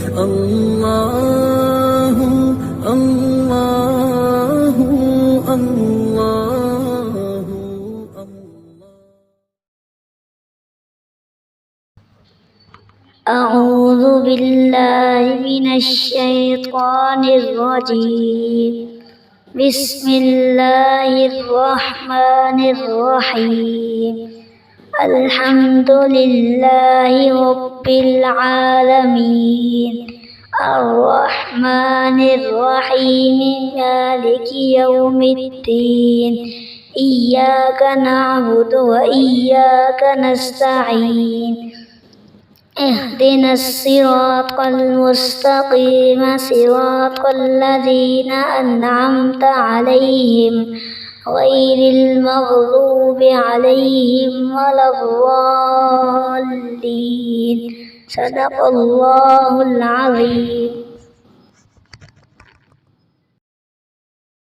الله الله الله. أعوذ بالله من الشيطان الرجيم. بسم الله الرحمن الرحيم. الحمد لله رب العالمين الرحمن الرحيم مالك يوم الدين إياك نعبد وإياك نستعين اهدنا الصراط المستقيم صراط الذين أنعمت عليهم غير المغضوب عليهم ولا الضالين. صدق الله العظيم.